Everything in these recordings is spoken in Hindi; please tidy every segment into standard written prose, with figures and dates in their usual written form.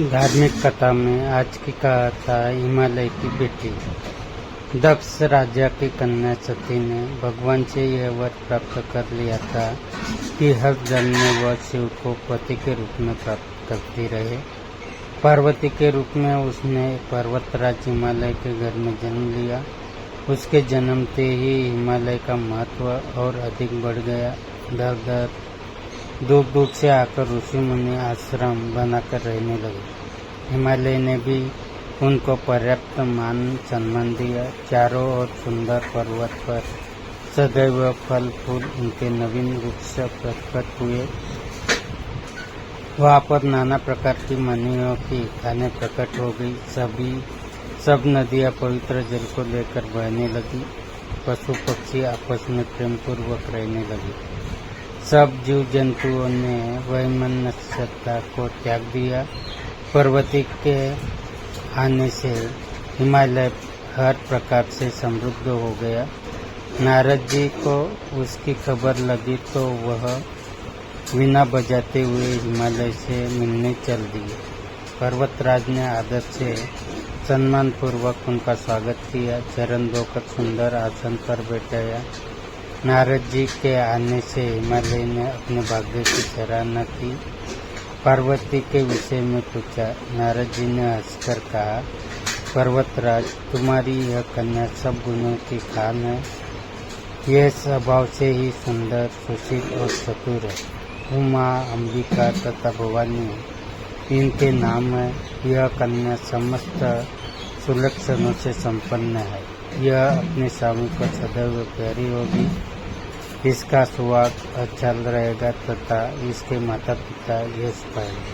धार्मिक कथा में आज की कथा हिमालय की बेटी। दक्ष राजा की कन्या सती ने भगवान से यह वर प्राप्त कर लिया था कि हर जन्म में वह शिव को पति के रूप में प्राप्त करती रहे। पार्वती के रूप में उसने पर्वतराज हिमालय के घर में जन्म लिया। उसके जन्मते ही हिमालय का महत्व और अधिक बढ़ गया। दर दूर दूर से आकर ऋषि मुनि आश्रम बनाकर रहने लगे। हिमालय ने भी उनको पर्याप्त मान सम्मान दिया। चारों ओर सुंदर पर्वत पर सदैव फल फूल उनके नवीन वृक्ष प्रकट हुए। वहाँ पर नाना प्रकार की मनियों की खाने प्रकट हो गई। सब नदियाँ पवित्र जल को लेकर बहने लगी। पशु पक्षी आपस में प्रेम पूर्वक रहने लगे। सब जीव जंतुओं ने वैमनस्यता को त्याग दिया। पार्वती के आने से हिमालय हर प्रकार से समृद्ध हो गया। नारद जी को उसकी खबर लगी तो वह वीणा बजाते हुए हिमालय से मिलने चल दिए। पर्वतराज ने आदर से सम्मान पूर्वक उनका स्वागत किया। चरण धोकर सुंदर आसन पर बैठाया। नारद जी के आने से हिमालय ने अपने भाग्य की सराहना की। पार्वती के विषय में पूछा। नारद जी ने हंसकर कहा, पर्वतराज, तुम्हारी यह कन्या सब गुणों की खान है। यह स्वभाव से ही सुंदर, सुशील और चतुर है। उमा, अंबिका तथा भवानी इनके नाम है। यह कन्या समस्त सुलक्षणों से संपन्न है। यह अपने स्वामी को सदैव प्यारी होगी। इसका सुहाग अच्छा रहेगा तथा इसके माता पिता यश पाएंगे।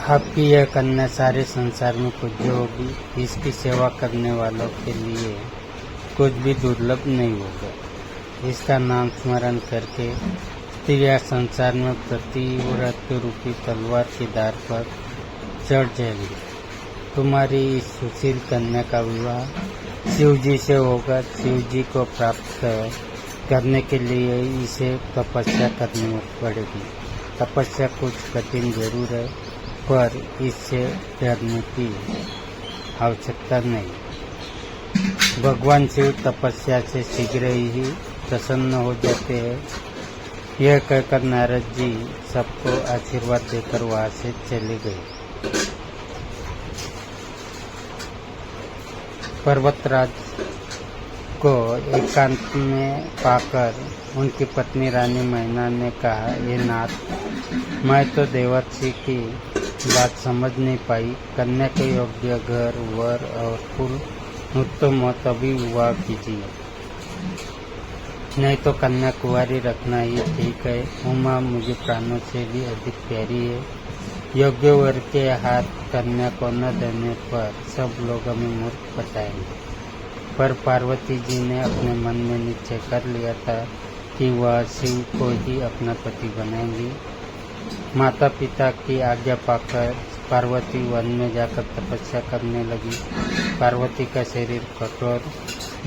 आपकी यह कन्या सारे संसार में पूज्य होगी। इसकी सेवा करने वालों के लिए कुछ भी दुर्लभ नहीं होगा। इसका नाम स्मरण करके स्त्रियां संसार में प्रतिव्रत रूपी तलवार की धार पर चढ़ जाएंगी। तुम्हारी इस सुशील कन्या का विवाह शिव जी से होगा। शिव जी को प्राप्त करने के लिए इसे तपस्या करनी पड़ेगी। तपस्या कुछ कठिन जरूर है, पर इससे डरने की आवश्यकता नहीं। भगवान शिव तपस्या से शीघ्र ही प्रसन्न हो जाते हैं। यह कहकर नारद जी सबको आशीर्वाद देकर वहाँ से चले गए। पर्वतराज को एकांत में पाकर उनकी पत्नी रानी मैना ने कहा, ये नाथ, मैं तो देवर्षि की बात समझ नहीं पाई। कन्या के योग्य घर, वर और कुल उत्तम हो तभी विवाह कीजिए, नहीं तो कन्या कुंवारी रखना ही ठीक है। उमा मुझे प्राणों से भी अधिक प्यारी है। योग्य वर के हाथ कन्या को न देने पर सब लोग हमें मूर्ख बताएंगे। पर पार्वती जी ने अपने मन में निश्चय कर लिया था कि वह शिव को ही अपना पति बनाएंगी। माता पिता की आज्ञा पाकर पार्वती वन में जाकर तपस्या करने लगी। पार्वती का शरीर कठोर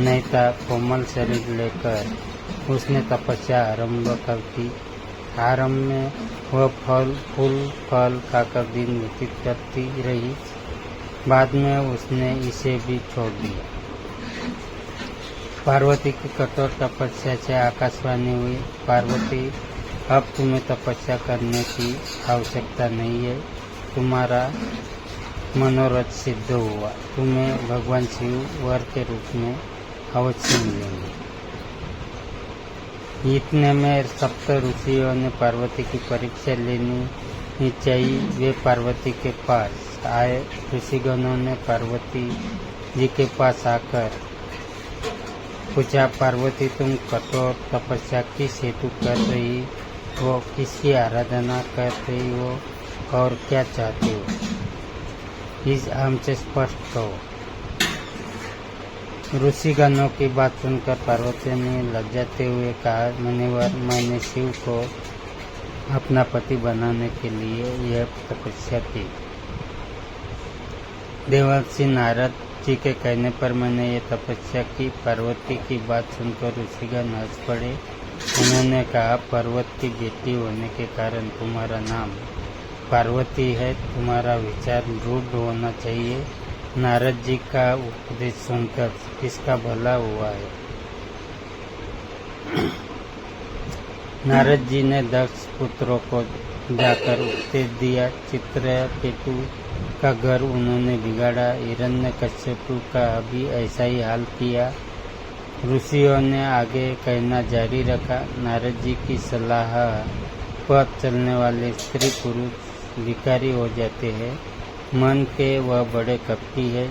नहीं था। कोमल शरीर लेकर उसने तपस्या आरंभ कर दी। आरंभ में वह फल खाकर दिन व्यतीत करती रही। बाद में उसने इसे भी छोड़ दिया। पार्वती की कठोर तपस्या से आकाशवाणी हुई, पार्वती, अब तुम्हें तपस्या करने की आवश्यकता नहीं है। तुम्हारा मनोरथ सिद्ध हुआ। तुम्हें भगवान शिव वर के रूप में अवश्य मिलेंगे। इतने में सप्त ऋषियों ने पार्वती की परीक्षा लेनी चाहिए। वे पार्वती के पास आए। ऋषिगणों ने पार्वती जी के पास आकर पूछा, पार्वती, तुम कठोर तपस्या किस हेतु कर रही हो? किसकी आराधना कर रही हो और क्या चाहती हो? इस हमसे स्पष्ट कहो। ऋषिगणों की बात सुनकर पार्वती ने लज्जाते हुए कहा, मुनिवर, मैंने शिव को अपना पति बनाने के लिए यह तपस्या की। देवर्षि नारद जी के कहने पर मैंने ये तपस्या की। पार्वती की बात सुनकर ऋषिगण हंस पड़े। उन्होंने कहा, पर्वत की बेटी होने के कारण तुम्हारा नाम पार्वती है, तुम्हारा विचार रूढ़ होना चाहिए। नारद जी का उपदेश सुनकर किसका भला हुआ है। नारद जी ने दक्ष पुत्रों को जाकर उपदेश दिया। चित्रकेतु का घर उन्होंने बिगाड़ा। हिरण्यकश्यपु का भी ऐसा ही हाल किया। ऋषियों ने आगे कहना जारी रखा। नारद जी की सलाह पर चलने वाले स्त्री पुरुष भिखारी हो जाते हैं। मन के वह बड़े कपटी है।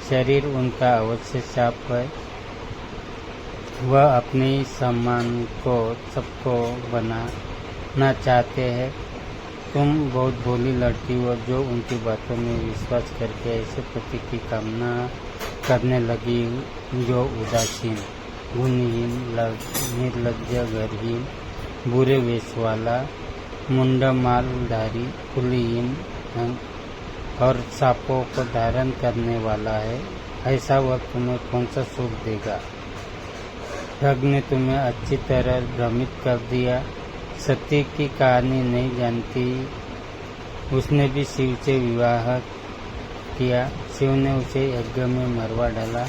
शरीर उनका अवश्य शाप है। वह अपने सम्मान को सबको बनाना चाहते हैं। तुम बहुत भोली लड़की हो जो उनकी बातों में विश्वास करके ऐसे पति की कामना करने लगी जो उदासीन, गुणहीन, निर्लज्ज, घरहीन, बुरे वेश वाला, मुंडा मालधारी, कुलीहीन और सांपों को धारण करने वाला है। ऐसा वह तुम्हें कौन सा सुख देगा। ठग ने तुम्हें अच्छी तरह भ्रमित कर दिया। सती की कहानी नहीं जानती। उसने भी शिव से विवाह किया। शिव ने उसे यज्ञ में मरवा डाला।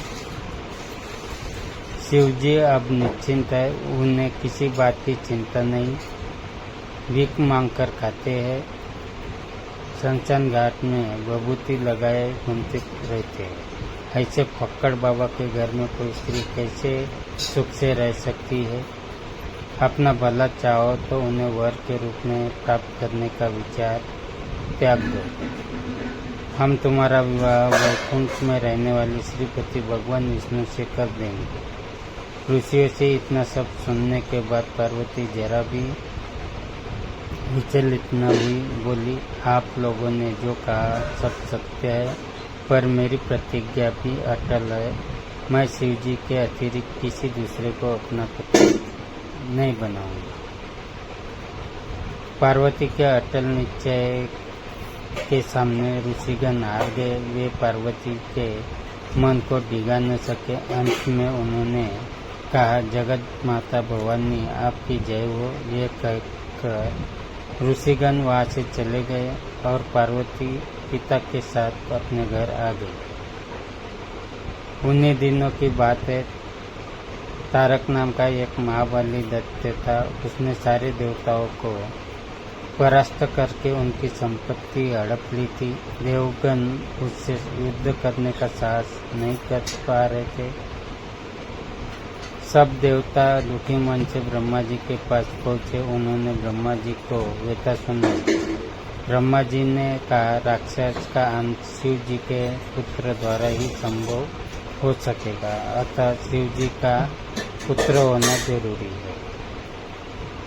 शिव जी अब निश्चिंत है। उन्हें किसी बात की चिंता नहीं। भीख मांगकर खाते हैं। शमशान घाट में विभूति लगाए घूमते रहते हैं। ऐसे फक्कड़ बाबा के घर में कोई स्त्री कैसे सुख से रह सकती है। अपना भला चाहो तो उन्हें वर के रूप में प्राप्त करने का विचार त्याग दो। हम तुम्हारा विवाह वैकुंठ में रहने वाले श्रीपति भगवान विष्णु से कर देंगे। ऋषियों से इतना सब सुनने के बाद पार्वती जरा भी विचलित न हुई। बोली, आप लोगों ने जो कहा सब सत्य है, पर मेरी प्रतिज्ञा भी अटल है। मैं शिव जी के अतिरिक्त किसी दूसरे को अपना पति नहीं बनाऊंगा। पार्वती के अटल निश्चय के सामने ऋषिगण हार गए। वे पार्वती के मन को डिगा न सके। अंत में उन्होंने कहा, जगत माता भवानी आपकी जय हो। ये कहकर ऋषिगण वहाँ से चले गए और पार्वती पिता के साथ अपने घर आ गई। उन्हीं दिनों की बात है। तारक नाम का एक महाबली दैत्य था। उसने सारे देवताओं को परास्त करके उनकी संपत्ति हड़प ली थी। देवगण उससे युद्ध करने का साहस नहीं कर पा रहे थे। सब देवता दुखी मन से ब्रह्मा जी के पास पहुँचे। उन्होंने ब्रह्मा जी को व्यथा सुनाई। ब्रह्मा जी ने कहा, राक्षस का अंत शिव जी के पुत्र द्वारा ही संभव हो सकेगा, अतः शिव जी का पुत्र होना जरूरी है।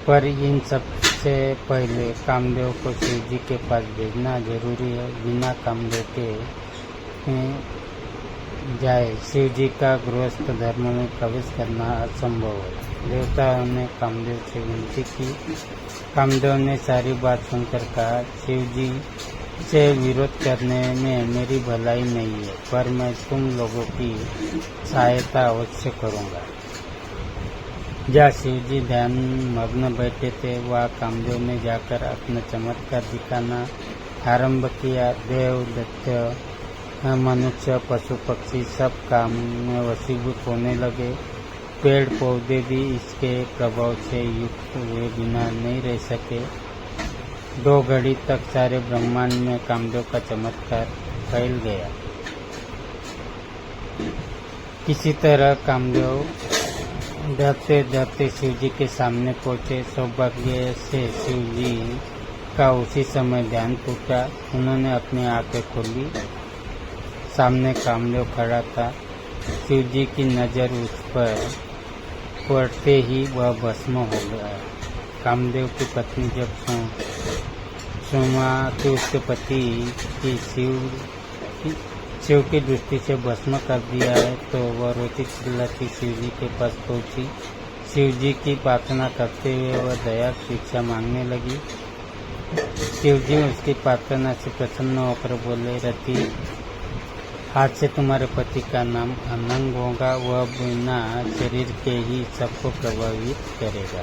पर इन सब से पहले कामदेव को शिव जी के पास भेजना जरूरी है। बिना कामदेव के जाए शिव जी का गृहस्थ धर्म में प्रवेश करना असंभव है। देवताओं ने कामदेव से विनती की। कामदेव ने सारी बात सुनकर कहा, शिव जी से विरोध करने में मेरी भलाई नहीं है, पर मैं तुम लोगों की सहायता अवश्य करूंगा। जहाँ शिव जी ध्यान मग्न बैठे थे, वहाँ कामदेव ने जाकर अपना चमत्कार दिखाना आरंभ किया। देव, दैत्य, मनुष्य, पशु पक्षी सब काम में वशीभूत होने लगे। पेड़ पौधे भी इसके प्रभाव से युक्त हुए बिना नहीं रह सके। 2 घड़ी तक सारे ब्रह्मांड में कामदेव का चमत्कार फैल गया। किसी तरह कामदेव डरते डरते शिव जी के सामने पहुँचे। सौभाग्य से शिव जी का उसी समय ध्यान टूटा। उन्होंने अपनी आंखें खोली। सामने कामदेव खड़ा था। शिव जी की नज़र उस पर पड़ते ही वह भस्म हो गया। कामदेव की पत्नी जब सुना कि उसके पति की शिव की दृष्टि से भस्म कर दिया है, तो वह रोती चिल्लाती शिव जी के पास पहुंची। शिव जी की प्रार्थना करते हुए वह दया शिक्षा मांगने लगी। शिव जी उसकी प्रार्थना से प्रसन्न होकर बोले, रति, आज से तुम्हारे पति का नाम अनंग होगा। वह बिना शरीर के ही सबको प्रभावित करेगा।